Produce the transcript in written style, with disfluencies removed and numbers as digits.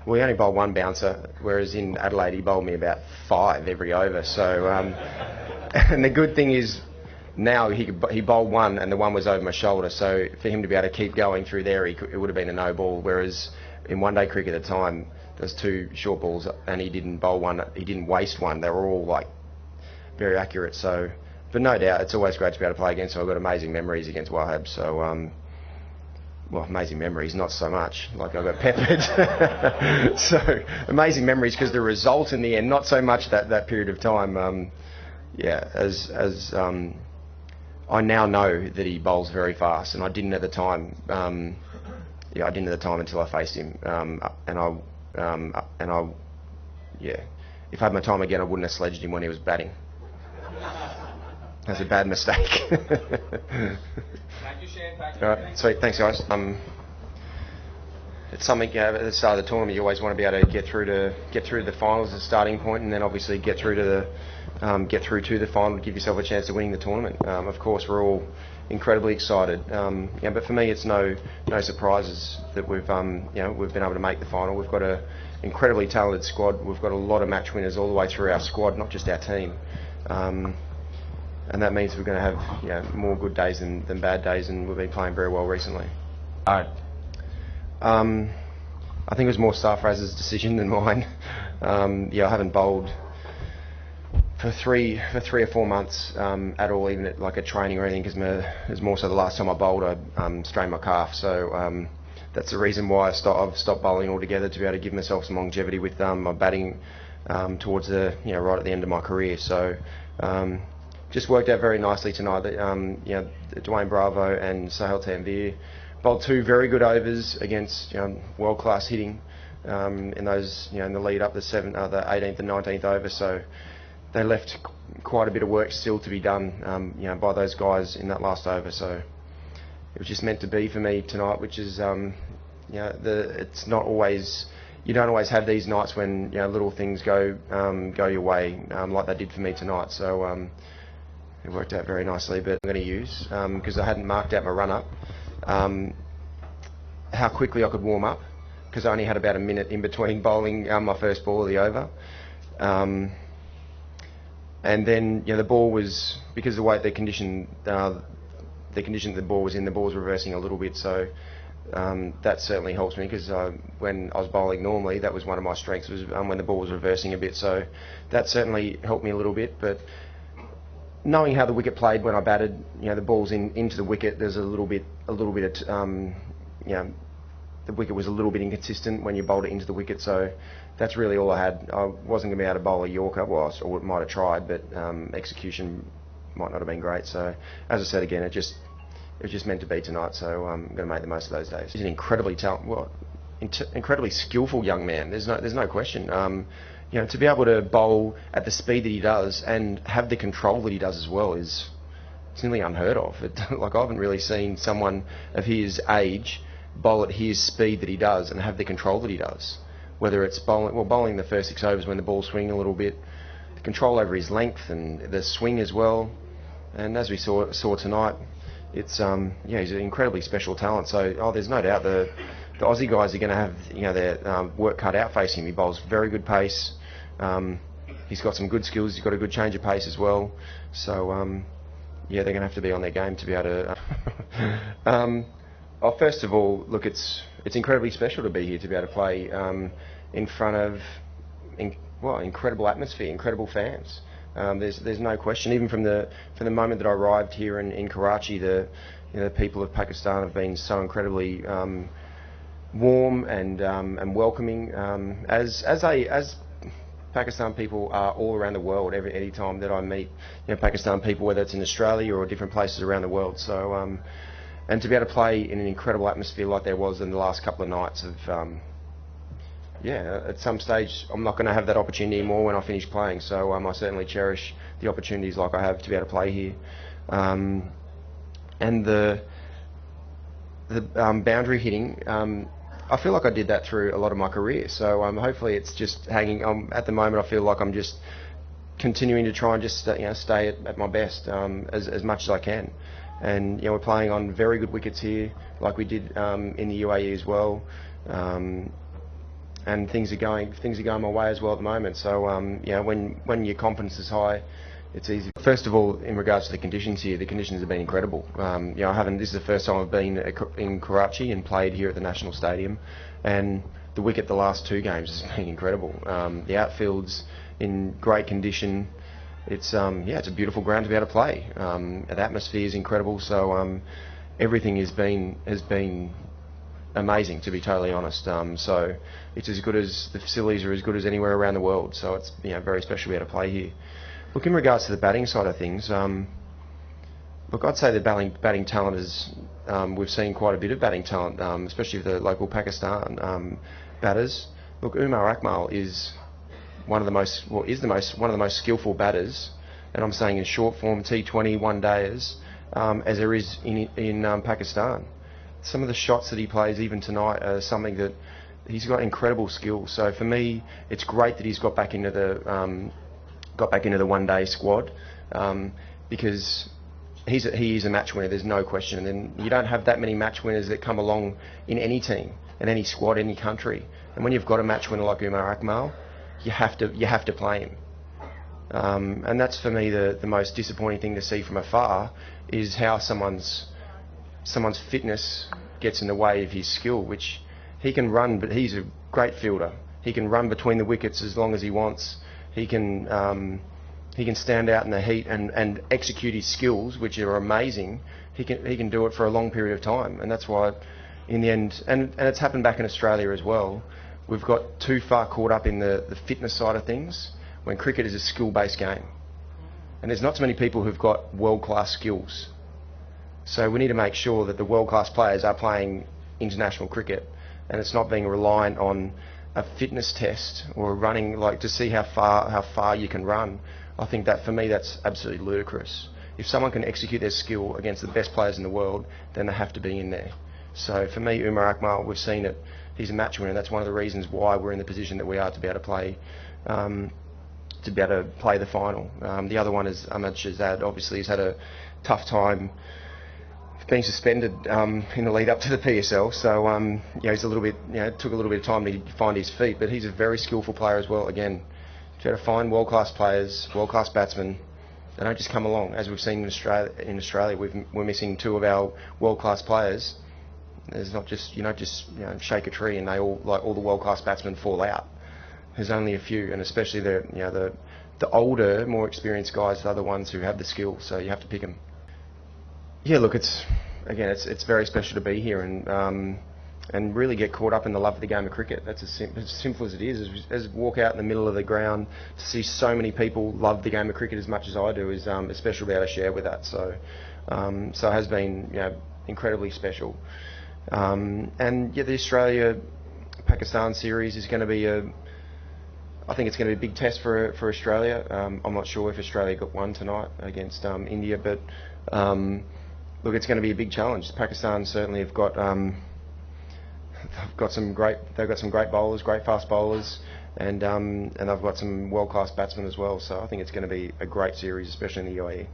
we only bowled one bouncer, whereas in Adelaide he bowled me about 5 every over. So, and the good thing is now he bowled one and the one was over my shoulder. So for him to be able to keep going through there, it would have been a no ball. Whereas in one day cricket at the time, there was 2 short balls and he didn't bowl one. He didn't waste one. They were all like very accurate. So, but no doubt, it's always great to be able to play against him. I've got amazing memories against Wahab. So, well, amazing memories, not so much. Like I got peppered. So amazing memories because the result in the end, not so much that period of time. As I now know that he bowls very fast, and I didn't at the time. I didn't at the time until I faced him. If I had my time again, I wouldn't have sledged him when he was batting. That's a bad mistake. Thank you, Shane. All right, sweet. Thanks, guys. It's something at the start of the tournament you always want to be able to get through to the finals as a starting point, and then obviously get through to the final to give yourself a chance of winning the tournament. Of course, we're all incredibly excited. But for me, it's no surprises that we've been able to make the final. We've got an incredibly talented squad. We've got a lot of match winners all the way through our squad, not just our team. And that means we're going to have more good days than bad days, and we've been playing very well recently. All right. I think it was more Starfrazer's decision than mine. I haven't bowled for three or 4 months at all, even at training or anything, because it was more so the last time I bowled I strained my calf. So that's the reason why I've stopped bowling altogether, to be able to give myself some longevity with my batting towards the right at the end of my career. So just worked out very nicely tonight. Dwayne Bravo and Sahel Tanvir bowled 2 very good overs against world-class hitting in those in the lead up the 18th and 19th over. So they left quite a bit of work still to be done by those guys in that last over. So it was just meant to be for me tonight, which is it's not always. You don't always have these nights when little things go your way like they did for me tonight. So it worked out very nicely. But I'm going to use because I hadn't marked out my run up how quickly I could warm up, because I only had about a minute in between bowling my first ball of the over. And then the ball was, because of the way the condition the ball was in, the ball was reversing a little bit. So that certainly helps me, because when I was bowling normally, that was one of my strengths, was when the ball was reversing a bit. So that certainly helped me a little bit. But knowing how the wicket played when I batted, the ball's into the wicket, there's a little bit of the wicket was a little bit inconsistent when you bowled it into the wicket. So that's really all I had. I wasn't going to be able to bowl a Yorker, or it might have tried, but execution might not have been great. So as I said again, it was just meant to be tonight. So I'm going to make the most of those days. He's an incredibly incredibly skillful young man. There's no question. To be able to bowl at the speed that he does and have the control that he does as well it's nearly unheard of. I haven't really seen someone of his age bowl at his speed that he does and have the control that he does. Whether it's bowling the first 6 overs when the ball's swinging a little bit, the control over his length and the swing as well. And as we saw tonight, it's he's an incredibly special talent. So there's no doubt the Aussie guys are going to have their work cut out facing him. He bowls very good pace. He's got some good skills. He's got a good change of pace as well. So they're going to have to be on their game to be able to. First of all, look, it's incredibly special to be here, to be able to play in front of incredible atmosphere, incredible fans. There's no question. Even from the moment that I arrived here in Karachi, the people of Pakistan have been so incredibly warm and welcoming, as Pakistan people are all around the world. Any time that I meet Pakistan people, whether it's in Australia or different places around the world. So and to be able to play in an incredible atmosphere like there was in the last couple of nights of at some stage I'm not going to have that opportunity anymore when I finish playing. So I certainly cherish the opportunities like I have to be able to play here. And the boundary hitting, I feel like I did that through a lot of my career. So hopefully it's just hanging. At the moment I feel like I'm just continuing to try and just stay at my best as much as I can. And we're playing on very good wickets here, like we did in the UAE as well. and things are going my way as well at the moment. So when your confidence is high, it's easy. First of all, in regards to the conditions here, the conditions have been incredible. This is the first time I've been in Karachi and played here at the National Stadium, and the wicket the last 2 games has been incredible. The outfield's in great condition. It's a beautiful ground to be able to play. The atmosphere is incredible. So everything has been amazing, to be totally honest. So it's as good as the facilities are as good as anywhere around the world. So it's very special to be able to play here. Look, in regards to the batting side of things, I'd say the batting talent is we've seen quite a bit of batting talent, especially with the local Pakistan batters. Look, Umar Akmal is one of the most skillful batters, and I'm saying in short form T20 one-dayers as there is in Pakistan. Some of the shots that he plays even tonight are something that he's got incredible skill. So for me, it's great that he's got back into the one-day squad because he is a match winner. There's no question. And you don't have that many match winners that come along in any team, in any squad, any country. And when you've got a match winner like Umar Akmal, you have to play him. And that's for me the most disappointing thing to see from afar is how someone's fitness gets in the way of his skill, which he can run, but he's a great fielder. He can run between the wickets as long as he wants. He can stand out in the heat and execute his skills, which are amazing. He can do it for a long period of time, and that's why, in the end, and it's happened back in Australia as well. We've got too far caught up in the fitness side of things when cricket is a skill-based game, and there's not too many people who've got world-class skills. So we need to make sure that the world-class players are playing international cricket, and it's not being reliant on a fitness test or running to see how far you can run. I think that for me that's absolutely ludicrous. If someone can execute their skill against the best players in the world, then they have to be in there. So for me, Umar Akmal, we've seen it. He's a match winner. That's one of the reasons why we're in the position that we are to be able to play the final. The other one is Ahmad Shahzad. Obviously, he's had a tough time being suspended in the lead up to the PSL. So he's a little bit, took a little bit of time to find his feet. But he's a very skillful player as well. Again, to be able to find world-class players, world-class batsmen. They don't just come along. As we've seen in Australia, we're missing 2 of our world-class players. There's not just shake a tree and all the world-class batsmen fall out. There's only a few, and especially the older, more experienced guys are the ones who have the skill. So you have to pick them. Yeah, look, it's very special to be here and really get caught up in the love of the game of cricket. That's as simple as it is. As walk out in the middle of the ground to see so many people love the game of cricket as much as I do is special to be able to share with that. So it has been incredibly special. The Australia-Pakistan series is going to be I think it's going to be a big test for Australia. I'm not sure if Australia got one tonight against India, but look, it's going to be a big challenge. Pakistan certainly have got they've got some great bowlers, great fast bowlers, and they've got some world-class batsmen as well. So I think it's going to be a great series, especially in the UAE.